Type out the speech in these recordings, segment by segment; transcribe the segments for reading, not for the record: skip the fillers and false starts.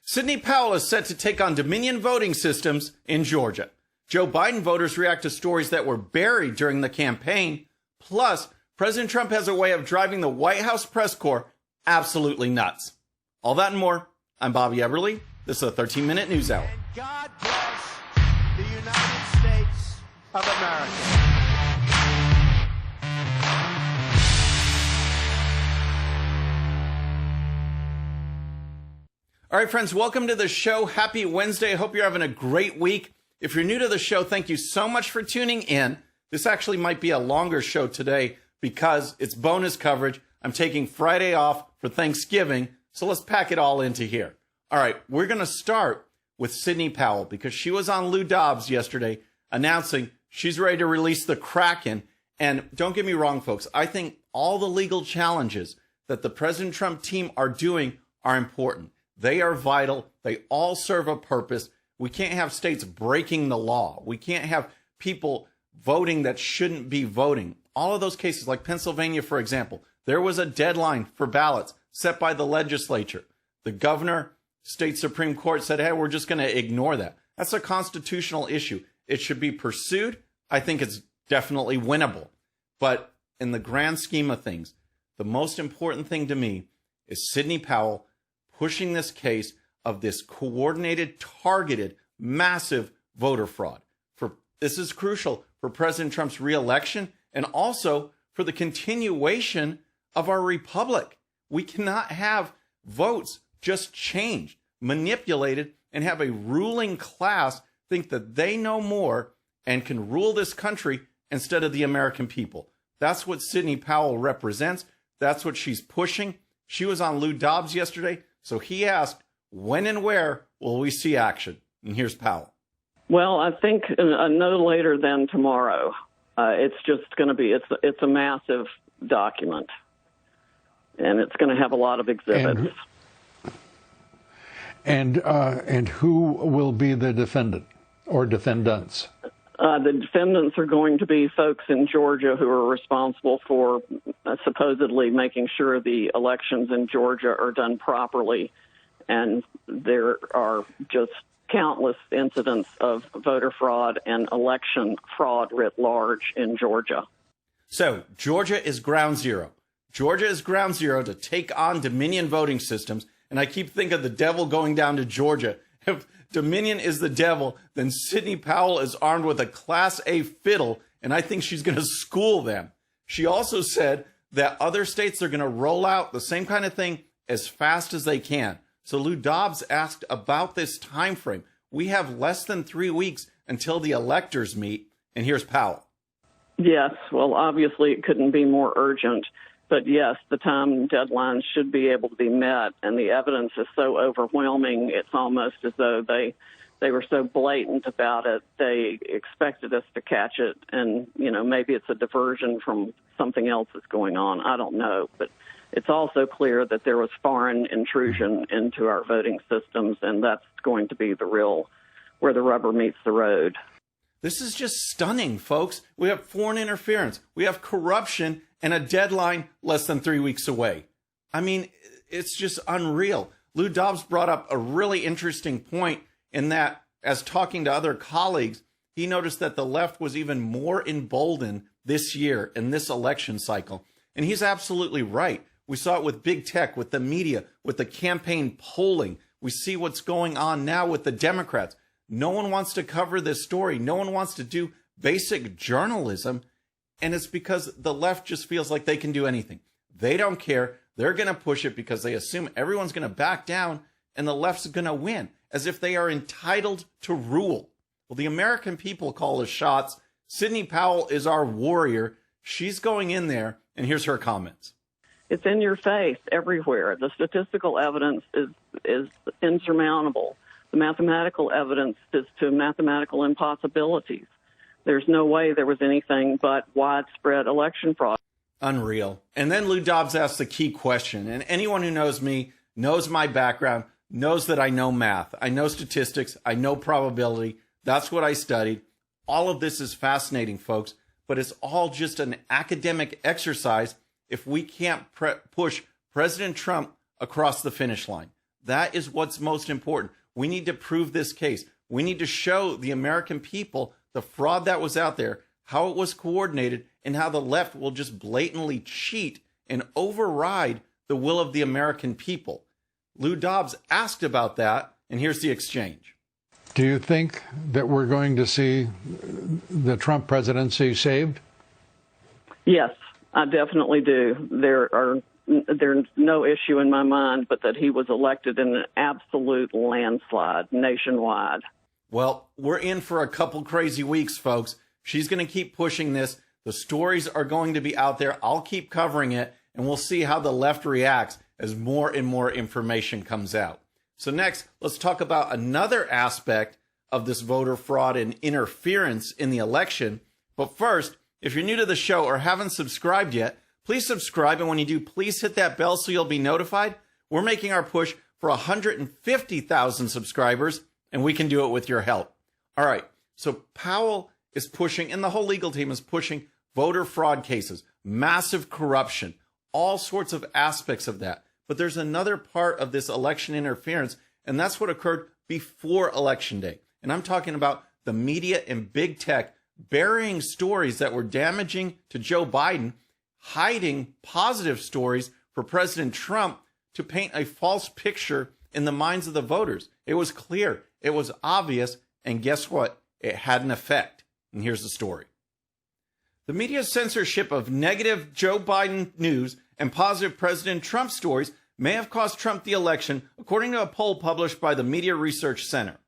Sidney Powell is set to take on Dominion voting systems in Georgia. Joe Biden voters react to stories that were buried during the campaign. Plus, President Trump has a way of driving the White House press corps absolutely nuts. All that and more. I'm Bobby Eberle. This is a 13-minute news hour. And God bless the United States of America. All right, friends, welcome to the show. Happy Wednesday. I hope you're having a great week. If you're new to the show, thank you so much for tuning in. This actually might be a longer show today because it's bonus coverage. I'm taking Friday off for Thanksgiving, so let's pack it all into here. All right, we're going to start with Sidney Powell because she was on Lou Dobbs yesterday announcing she's ready to release the Kraken. And don't get me wrong, folks, I think all the legal challenges that the President Trump team are doing are important. They are vital. They all serve a purpose. We can't have states breaking the law. We can't have people voting that shouldn't be voting. All of those cases, like Pennsylvania, for example, there was a deadline for ballots set by the legislature. The governor, state Supreme Court said, hey, we're just going to ignore that. That's a constitutional issue. It should be pursued. I think it's definitely winnable. But in the grand scheme of things, the most important thing to me is Sidney Powell pushing this case of this coordinated, targeted, massive voter fraud. This is crucial for President Trump's reelection and also for the continuation of our republic. We cannot have votes just changed, manipulated, and have a ruling class think that they know more and can rule this country instead of the American people. That's what Sidney Powell represents. That's what she's pushing. She was on Lou Dobbs yesterday. So he asked, when and where will we see action? And here's Powell. Well, I think no later than tomorrow. It's just going to be, it's a massive document, and it's going to have a lot of exhibits. And who will be the defendant or defendants? The defendants are going to be folks in Georgia who are responsible for supposedly making sure the elections in Georgia are done properly. And there are just countless incidents of voter fraud and election fraud writ large in Georgia. So Georgia is ground zero. Georgia is ground zero to take on Dominion voting systems. And I keep thinking of the devil going down to Georgia. If Dominion is the devil, then Sidney Powell is armed with a Class A fiddle, and I think she's going to school them. She also said that other states are going to roll out the same kind of thing as fast as they can. So Lou Dobbs asked about this time frame. We have less than 3 weeks until the electors meet, and here's Powell. Yes, well, obviously it couldn't be more urgent. But yes, the time deadlines should be able to be met, and the evidence is so overwhelming, it's almost as though they were so blatant about it, they expected us to catch it, and, you know, maybe it's a diversion from something else that's going on. I don't know, but it's also clear that there was foreign intrusion into our voting systems, and that's going to be the real, where the rubber meets the road. This is just stunning, folks. We have foreign interference. We have corruption and a deadline less than 3 weeks away. I mean, it's just unreal. Lou Dobbs brought up a really interesting point in that, as talking to other colleagues, he noticed that the left was even more emboldened this year in this election cycle. And he's absolutely right. We saw it with big tech, with the media, with the campaign polling. We see what's going on now with the Democrats. No one wants to cover this story. No one wants to do basic journalism. And it's because the left just feels like they can do anything. They don't care. They're going to push it because they assume everyone's going to back down and the left's going to win, as if they are entitled to rule. Well, the American people call the shots. Sidney Powell is our warrior. She's going in there, and here's her comments. It's in your face everywhere. The statistical evidence is insurmountable. The mathematical evidence is to mathematical impossibilities. There's no way there was anything but widespread election fraud. Unreal. And then Lou Dobbs asked the key question. And anyone who knows me, knows my background, knows that I know math. I know statistics. I know probability. That's what I studied. All of this is fascinating, folks. But it's all just an academic exercise if we can't push President Trump across the finish line. That is what's most important. We need to prove this case. We need to show the American people the fraud that was out there, how it was coordinated, and how the left will just blatantly cheat and override the will of the American people. Lou Dobbs asked about that, and here's the exchange. Do you think that we're going to see the Trump presidency saved? Yes, I definitely do. There's no issue in my mind but that he was elected in an absolute landslide nationwide. Well, we're in for a couple crazy weeks, folks. She's going to keep pushing this. The stories are going to be out there. I'll keep covering it, and we'll see how the left reacts as more and more information comes out. So next, let's talk about another aspect of this voter fraud and interference in the election. But first, if you're new to the show or haven't subscribed yet, please subscribe. And when you do, please hit that bell so you'll be notified. We're making our push for 150,000 subscribers, and we can do it with your help. All right. So Powell is pushing, and the whole legal team is pushing voter fraud cases, massive corruption, all sorts of aspects of that. But there's another part of this election interference, and that's what occurred before Election Day. And I'm talking about the media and big tech burying stories that were damaging to Joe Biden, hiding positive stories for President Trump to paint a false picture in the minds of the voters. It was clear, it was obvious, and guess what? It had an effect. And here's the story. The media's censorship of negative Joe Biden news and positive President Trump stories may have cost Trump the election, according to a poll published by the Media Research Center.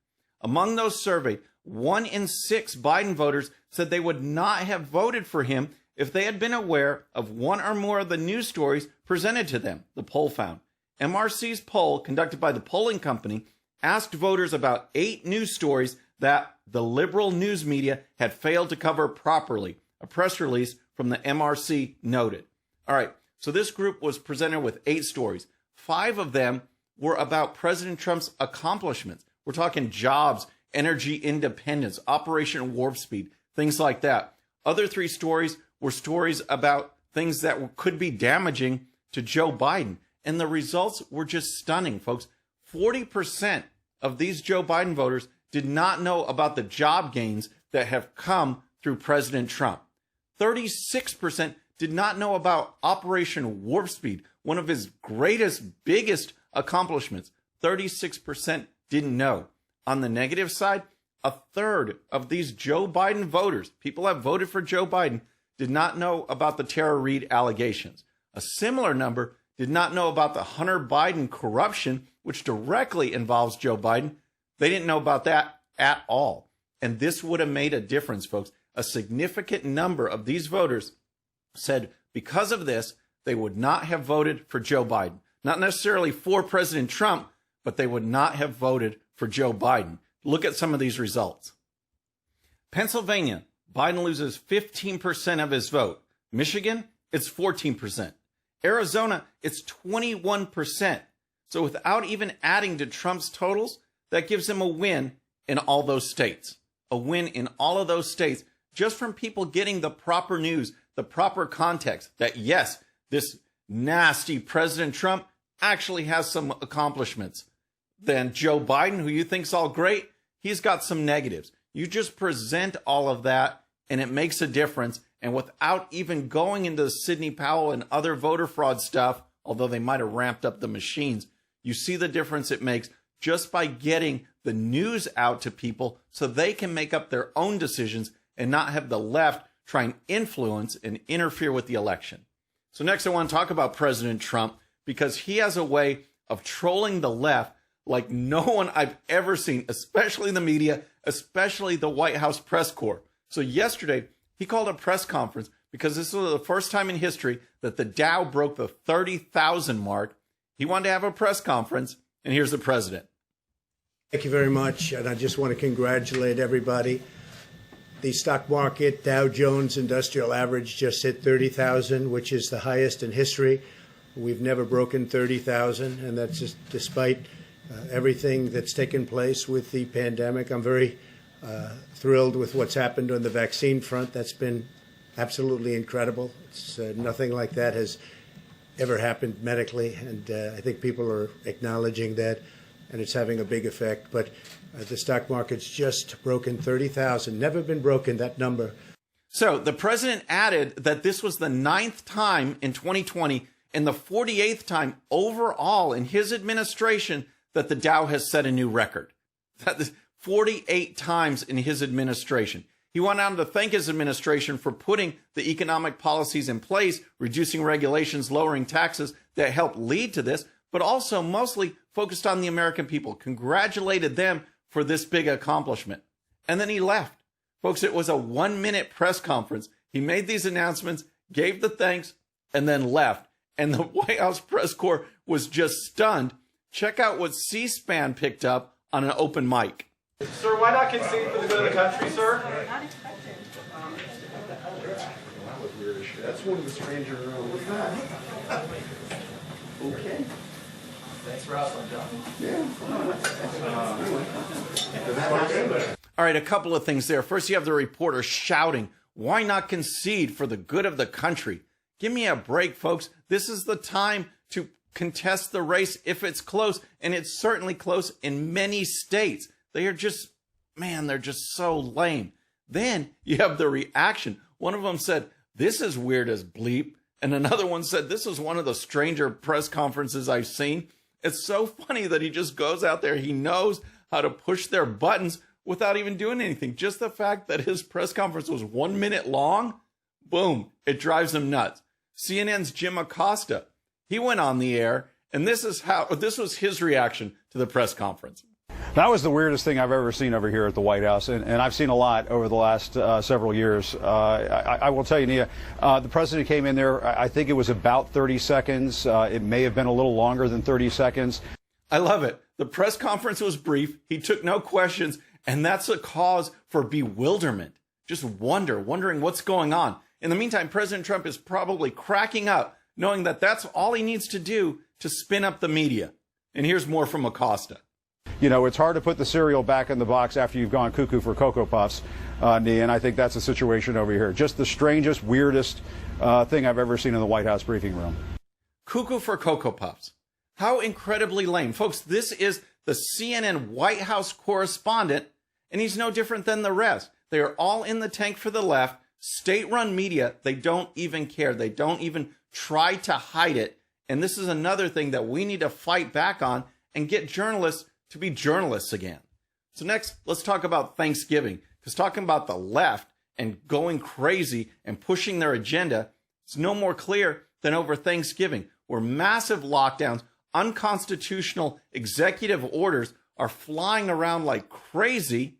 Among those surveyed, 1 in 6 Biden voters said they would not have voted for him if they had been aware of one or more of the news stories presented to them, the poll found. MRC's poll, conducted by the polling company, asked voters about 8 news stories that the liberal news media had failed to cover properly, a press release from the MRC noted. All right, so this group was presented with 8 stories. 5 of them were about President Trump's accomplishments. We're talking jobs, energy independence, Operation Warp Speed, things like that. Other 3 stories were stories about things that could be damaging to Joe Biden. And the results were just stunning, folks. 40% of these Joe Biden voters did not know about the job gains that have come through President Trump. 36% did not know about Operation Warp Speed, one of his greatest, biggest accomplishments. 36% didn't know. On the negative side, a third of these Joe Biden voters, people that voted for Joe Biden, did not know about the Tara Reade allegations. A similar number did not know about the Hunter Biden corruption, which directly involves Joe Biden. They didn't know about that at all. And this would have made a difference, folks. A significant number of these voters said because of this, they would not have voted for Joe Biden. Not necessarily for President Trump, but they would not have voted for Joe Biden. Look at some of these results. Pennsylvania, Biden loses 15% of his vote. Michigan, it's 14%. Arizona, it's 21%. So without even adding to Trump's totals, that gives him a win in all those states. A win in all of those states just from people getting the proper news, the proper context that, yes, this nasty President Trump actually has some accomplishments. Then Joe Biden, who you think's all great, he's got some negatives. You just present all of that and it makes a difference. And without even going into the Sidney Powell and other voter fraud stuff, although they might have ramped up the machines, you see the difference it makes just by getting the news out to people so they can make up their own decisions and not have the left try and influence and interfere with the election. So next I want to talk about President Trump because he has a way of trolling the left like no one I've ever seen, especially the media, especially the White House press corps. So yesterday, he called a press conference because this was the first time in history that the Dow broke the 30,000 mark. He wanted to have a press conference, and here's the president. Thank you very much, and I just want to congratulate everybody. The stock market, Dow Jones Industrial Average, just hit 30,000, which is the highest in history. We've never broken 30,000, and that's just despite everything that's taken place with the pandemic. I'm very thrilled with what's happened on the vaccine front. That's been absolutely incredible. It's nothing like that has ever happened medically, and I think people are acknowledging that, and it's having a big effect. But the stock market's just broken 30,000. Never been broken, that number. So the president added that this was the 9th time in 2020 and the 48th time overall in his administration that the Dow has set a new record. That is 48 times in his administration. He went on to thank his administration for putting the economic policies in place, reducing regulations, lowering taxes that helped lead to this, but also mostly focused on the American people, congratulated them for this big accomplishment. And then he left. Folks, it was a 1-minute press conference. He made these announcements, gave the thanks, and then left. And the White House press corps was just stunned. Check out what C-SPAN picked up on an open mic. Sir, why not concede for the good of the country, sir? That's one of the stranger rooms. Okay. Thanks for hustling, John. Yeah. All right, a couple of things there. First, you have the reporter shouting, why not concede for the good of the country? Give me a break, folks. This is the time to contest the race if it's close, and it's certainly close in many states. They are just, man, they're just so lame. Then you have the reaction. One of them said, this is weird as bleep. And another one said, this is one of the stranger press conferences I've seen. It's so funny that he just goes out there. He knows how to push their buttons without even doing anything. Just the fact that his press conference was 1 minute long, boom, it drives him nuts. CNN's Jim Acosta, he went on the air, and this was his reaction to the press conference. That was the weirdest thing I've ever seen over here at the White House, and I've seen a lot over the last several years. I will tell you, Nia, the president came in there, I think it was about 30 seconds. It may have been a little longer than 30 seconds. I love it. The press conference was brief. He took no questions, and that's a cause for bewilderment. Just wondering what's going on. In the meantime, President Trump is probably cracking up, knowing that that's all he needs to do to spin up the media. And here's more from Acosta. You know, it's hard to put the cereal back in the box after you've gone cuckoo for Cocoa Puffs, Nia, and I think that's the situation over here. Just the strangest, weirdest thing I've ever seen in the White House briefing room. Cuckoo for Cocoa Puffs. How incredibly lame. Folks, this is the CNN White House correspondent, and he's no different than the rest. They are all in the tank for the left. State-run media, they don't even care. They don't even try to hide it. And this is another thing that we need to fight back on and get journalists to be journalists again. So next, let's talk about Thanksgiving, because talking about the left and going crazy and pushing their agenda is no more clear than over Thanksgiving, where massive lockdowns, unconstitutional executive orders are flying around like crazy,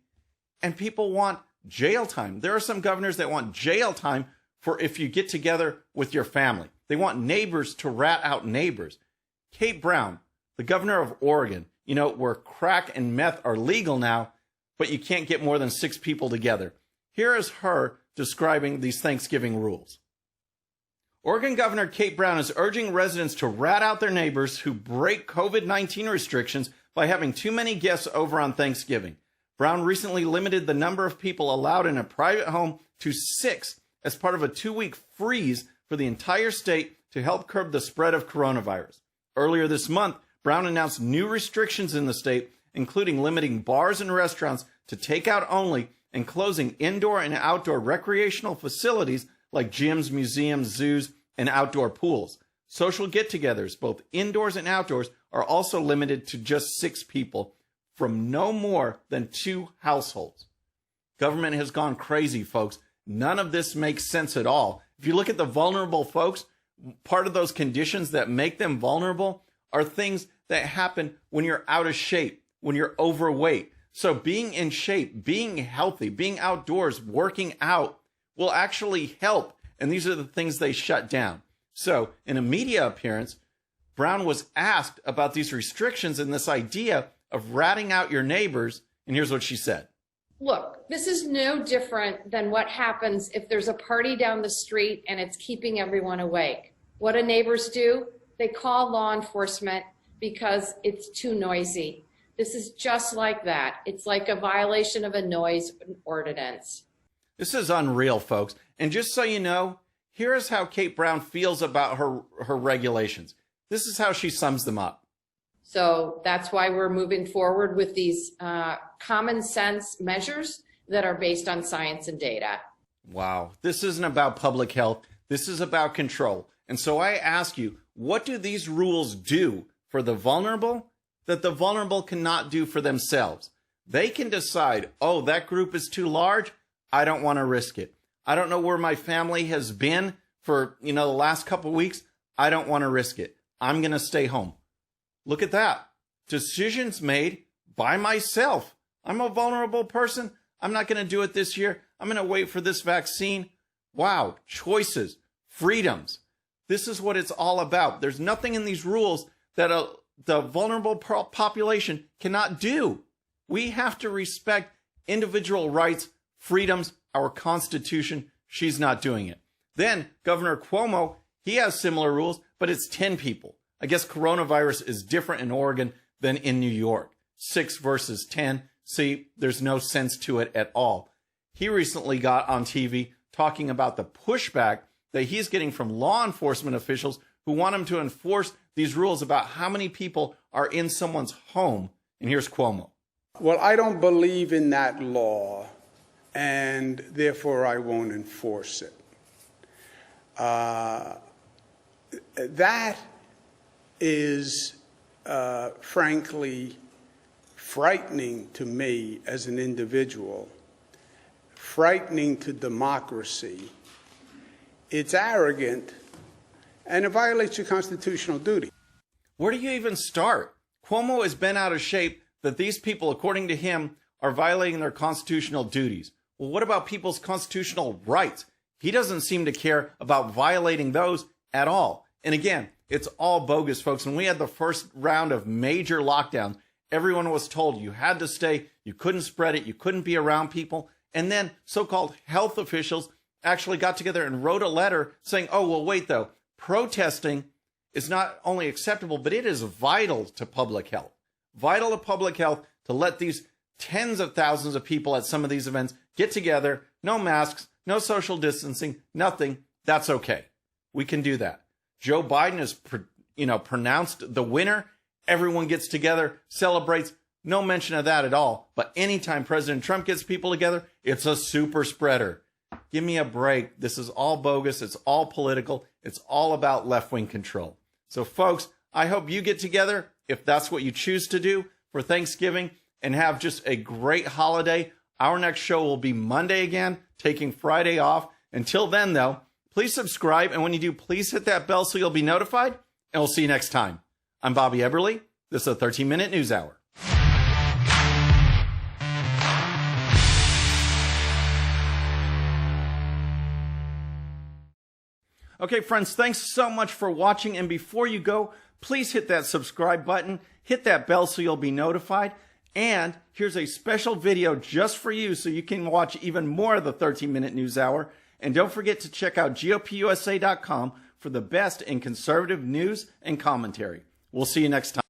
and people want jail time. There are some governors that want jail time for if you get together with your family. They want neighbors to rat out neighbors. Kate Brown, the governor of Oregon, you know, where crack and meth are legal now, but you can't get more than 6 people together. Here is her describing these Thanksgiving rules. Oregon Governor Kate Brown is urging residents to rat out their neighbors who break COVID-19 restrictions by having too many guests over on Thanksgiving. Brown recently limited the number of people allowed in a private home to 6 as part of a 2-week freeze for the entire state to help curb the spread of coronavirus. Earlier this month, Brown announced new restrictions in the state, including limiting bars and restaurants to takeout only and closing indoor and outdoor recreational facilities like gyms, museums, zoos, and outdoor pools. Social get-togethers, both indoors and outdoors, are also limited to just 6 people from no more than 2 households. Government has gone crazy, folks. None of this makes sense at all. If you look at the vulnerable folks, part of those conditions that make them vulnerable are things that happen when you're out of shape, when you're overweight. So being in shape, being healthy, being outdoors, working out will actually help. And these are the things they shut down. So in a media appearance, Brown was asked about these restrictions and this idea of ratting out your neighbors. And here's what she said. Look, this is no different than what happens if there's a party down the street and it's keeping everyone awake. What do neighbors do? They call law enforcement because it's too noisy. This is just like that. It's like a violation of a noise ordinance. This is unreal, folks. And just so you know, Here is how Kate Brown feels about her regulations. This is how she sums them up. So that's why we're moving forward with these common sense measures that are based on science and data. Wow. This isn't about public health. This is about control. And so I ask you, what do these rules do for the vulnerable that the vulnerable cannot do for themselves? They can decide, oh, that group is too large. I don't want to risk it. I don't know where my family has been for, the last couple of weeks. I don't want to risk it. I'm going to stay home. Look at that. Decisions made by myself. I'm a vulnerable person. I'm not going to do it this year. I'm going to wait for this vaccine. Wow. Choices, freedoms. This is what it's all about. There's nothing in these rules that the vulnerable population cannot do. We have to respect individual rights, freedoms, our Constitution. She's not doing it. Then Governor Cuomo, he has similar rules, but it's 10 people. I guess coronavirus is different in Oregon than in New York. 6 versus 10. See, there's no sense to it at all. He recently got on TV talking about the pushback that he's getting from law enforcement officials who want him to enforce these rules about how many people are in someone's home. And here's Cuomo. Well, I don't believe in that law, and therefore I won't enforce it. That is, frankly, frightening to me as an individual, frightening to democracy. It's arrogant, and it violates your constitutional duty. Where do you even start? Cuomo has been out of shape that these people, according to him, are violating their constitutional duties. Well, what about people's constitutional rights? He doesn't seem to care about violating those at all. And again, it's all bogus, folks. When we had the first round of major lockdowns, everyone was told you had to stay, you couldn't spread it, you couldn't be around people. And then so-called health officials actually got together and wrote a letter saying, oh, well, wait, though, protesting is not only acceptable, but it is vital to public health. Vital to public health to let these tens of thousands of people at some of these events get together, no masks, no social distancing, nothing. That's okay. We can do that. Joe Biden is, pronounced the winner. Everyone gets together, celebrates. No mention of that at all. But anytime President Trump gets people together, it's a super spreader. Give me a break. This is all bogus. It's all political. It's all about left-wing control. So, folks, I hope you get together, if that's what you choose to do, for Thanksgiving and have just a great holiday. Our next show will be Monday again, taking Friday off. Until then, though, please subscribe. And when you do, please hit that bell so you'll be notified. And we'll see you next time. I'm Bobby Eberle. This is a 13-minute news hour. Okay, friends, thanks so much for watching. And before you go, please hit that subscribe button, hit that bell so you'll be notified. And here's a special video just for you so you can watch even more of the 13-minute news hour. And don't forget to check out GOPUSA.com for the best in conservative news and commentary. We'll see you next time.